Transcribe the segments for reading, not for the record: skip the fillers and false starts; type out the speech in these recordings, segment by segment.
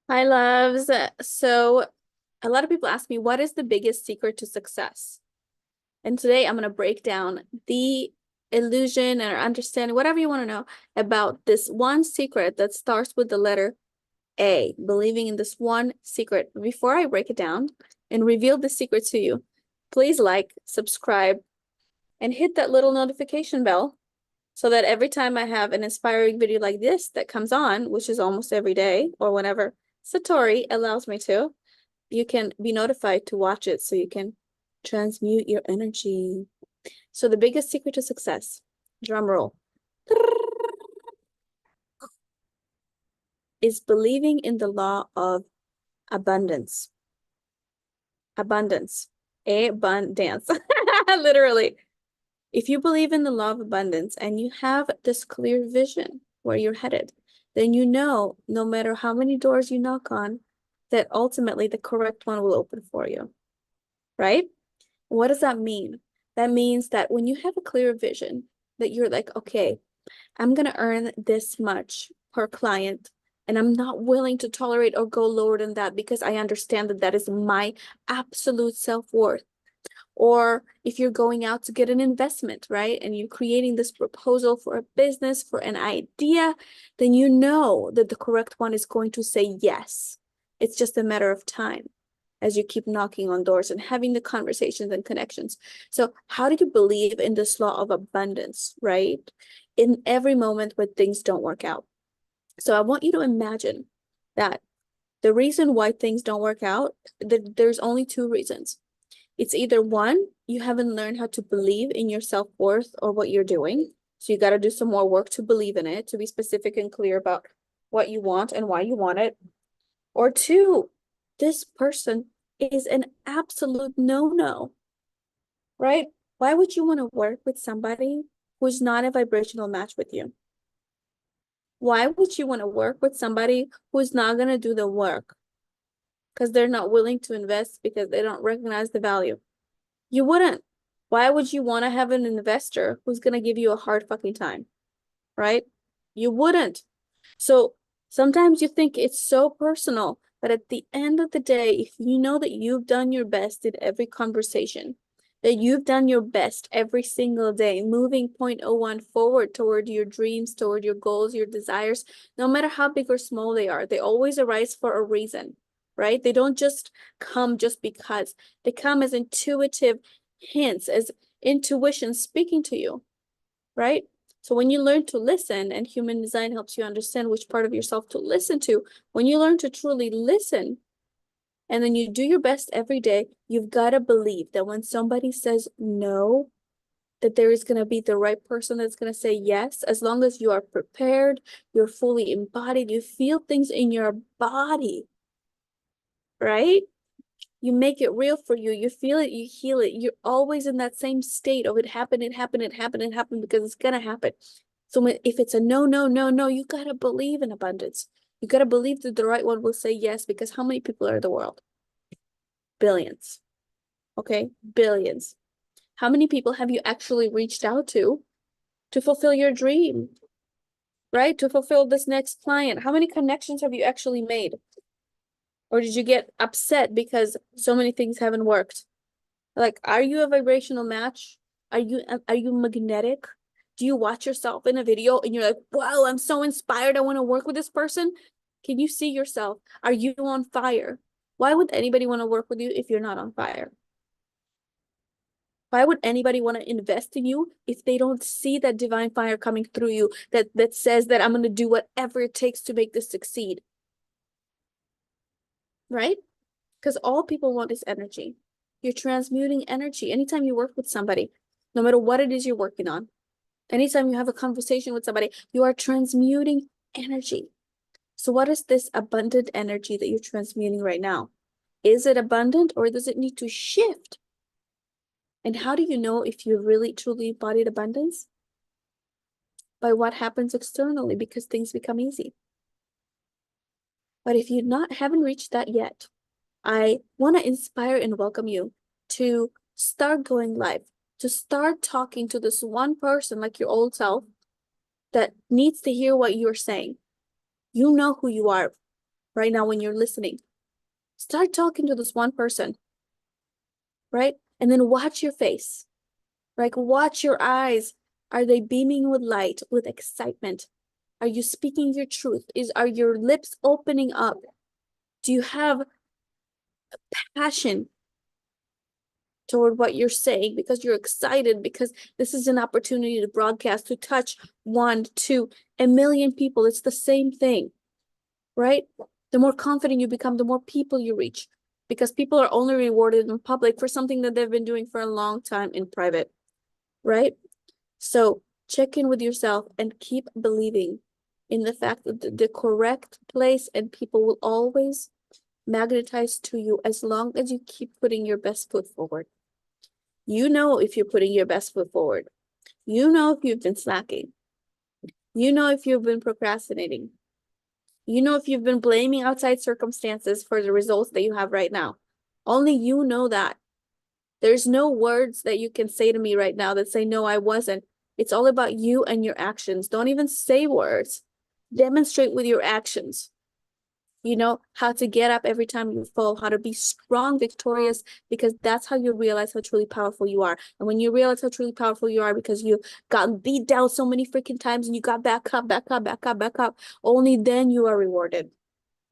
Hi, loves. So, a lot of people ask me, what is the biggest secret to success? And today I'm going to break down the illusion or understanding, whatever you want to know, about this one secret that starts with the letter A, believing in this one secret. Before I break it down and reveal the secret to you, please like, subscribe, and hit that little notification bell so that every time I have an inspiring video like this that comes on, which is almost every day or whenever Satori allows me to, you can be notified to watch it so you can transmute your energy. So the biggest secret to success, drum roll, is believing in the law of abundance. Abundance. Abundance. Literally. If you believe in the law of abundance and you have this clear vision where you're headed, then you know no matter how many doors you knock on, that ultimately the correct one will open for you, right? What does that mean? That means that when you have a clear vision, that you're like, okay, I'm going to earn this much per client, and I'm not willing to tolerate or go lower than that because I understand that that is my absolute self-worth. Or if you're going out to get an investment, right? And you're creating this proposal for a business, for an idea, then you know that the correct one is going to say yes. It's just a matter of time as you keep knocking on doors and having the conversations and connections. So how do you believe in this law of abundance, right? In every moment when things don't work out. So I want you to imagine that the reason why things don't work out, there's only two reasons. It's either one, you haven't learned how to believe in your self-worth or what you're doing. So you got to do some more work to believe in it, to be specific and clear about what you want and why you want it. Or two, this person is an absolute no-no, right? Why would you want to work with somebody who's not a vibrational match with you? Why would you want to work with somebody who's not going to do the work because they're not willing to invest because they don't recognize the value? You wouldn't. Why would you want to have an investor who's going to give you a hard fucking time, right? You wouldn't. So sometimes you think it's so personal, but at the end of the day, if you know that you've done your best in every conversation, that you've done your best every single day, moving point oh 0.01 forward toward your dreams, toward your goals, your desires, no matter how big or small they are, they always arise for a reason, right? They don't just come just because. They come as intuitive hints, as intuition speaking to you, right? So when you learn to listen, and human design helps you understand which part of yourself to listen to, when you learn to truly listen, and then you do your best every day, you've got to believe that when somebody says no, that there is going to be the right person that's going to say yes, as long as you are prepared, you're fully embodied, you feel things in your body, right? You make it real for you. You feel it, you heal it. You're always in that same state of it happened, it happened, it happened, it happened, because it's gonna happen. So if it's a no, no, no, no, you gotta believe in abundance. You gotta believe that the right one will say yes, because how many people are in the world? Billions. Okay? Billions. How many people have you actually reached out to fulfill your dream, right? To fulfill this next client? How many connections have you actually made? Or did you get upset because so many things haven't worked? Like, are you a vibrational match? Are you magnetic? Do you watch yourself in a video and you're like, wow, I'm so inspired. I want to work with this person. Can you see yourself? Are you on fire? Why would anybody want to work with you if you're not on fire? Why would anybody want to invest in you if they don't see that divine fire coming through you that says that I'm going to do whatever it takes to make this succeed? Right? Because all people want is energy. You're transmuting energy. Anytime you work with somebody, no matter what it is you're working on, anytime you have a conversation with somebody, you are transmuting energy. So what is this abundant energy that you're transmuting right now? Is it abundant, or does it need to shift? And how do you know if you really truly embodied abundance? By what happens externally, because things become easy. But if you haven't reached that yet, I want to inspire and welcome you to start going live, to start talking to this one person like your old self that needs to hear what you're saying. You know who you are. right now when you're listening. Start talking to this one person, right? And then watch your face. Like, watch your eyes. Are they beaming with light, with excitement? Are you speaking your truth? Are your lips opening up? Do you have passion toward what you're saying because you're excited, because this is an opportunity to broadcast, to touch 1, 2, a million people? It's the same thing, right? The more confident you become, the more people you reach, because people are only rewarded in public for something that they've been doing for a long time in private, right? So check in with yourself and keep believing in the fact that the correct place and people will always magnetize to you as long as you keep putting your best foot forward. You know if you're putting your best foot forward. You know if you've been slacking. You know if you've been procrastinating. You know if you've been blaming outside circumstances for the results that you have right now. Only you know that. There's no words that you can say to me right now that say, no, I wasn't. It's all about you and your actions. Don't even say words. Demonstrate with your actions. You know, how to get up every time you fall, how to be strong, victorious, because that's how you realize how truly powerful you are. And when you realize how truly powerful you are, because you got beat down so many freaking times and you got back up, back up, back up, back up, only then you are rewarded.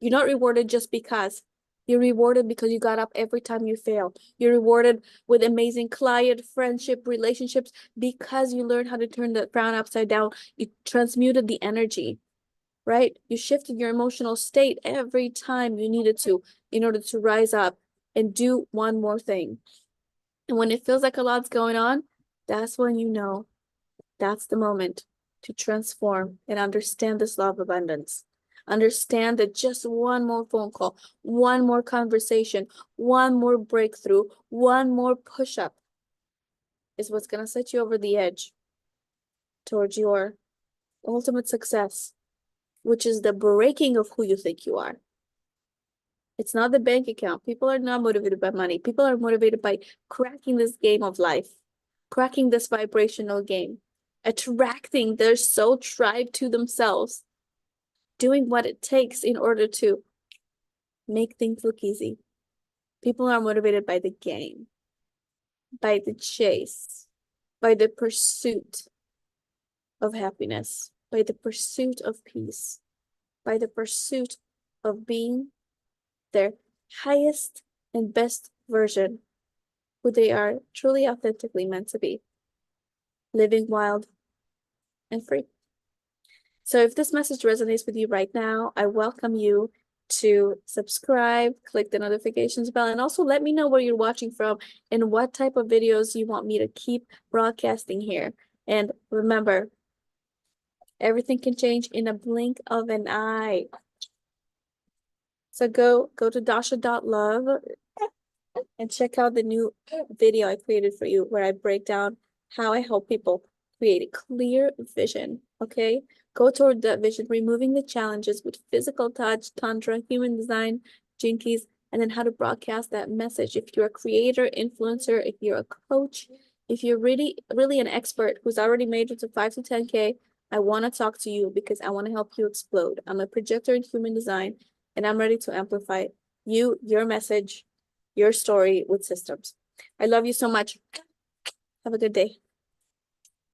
You're not rewarded just because. You're rewarded because you got up every time you fail. You're rewarded with amazing client, friendship, relationships, because you learned how to turn the frown upside down. You transmuted the energy, right? You shifted your emotional state every time you needed to in order to rise up and do one more thing. And when it feels like a lot's going on, that's when you know that's the moment to transform and understand this law of abundance. Understand that just one more phone call, one more conversation, one more breakthrough, one more push-up is what's going to set you over the edge towards your ultimate success, which is the breaking of who you think you are. It's not the bank account. People are not motivated by money. People are motivated by cracking this game of life, cracking this vibrational game, attracting their soul tribe to themselves, doing what it takes in order to make things look easy. People are motivated by the game, by the chase, by the pursuit of happiness, by the pursuit of peace, by the pursuit of being their highest and best version, who they are truly authentically meant to be, living wild and free. So if this message resonates with you right now, I welcome you to subscribe, click the notifications bell, and also let me know where you're watching from and what type of videos you want me to keep broadcasting here. And remember, everything can change in a blink of an eye. So go to Dasha.love and check out the new video I created for you, where I break down how I help people create a clear vision, okay? Go toward that vision, removing the challenges with physical touch, tantra, human design, jinkies, and then how to broadcast that message. If you're a creator, influencer, if you're a coach, if you're really an expert who's already made it to 5 to 10K, I want to talk to you because I want to help you explode. I'm a projector in human design, and I'm ready to amplify you, your message, your story with systems. I love you so much. Have a good day.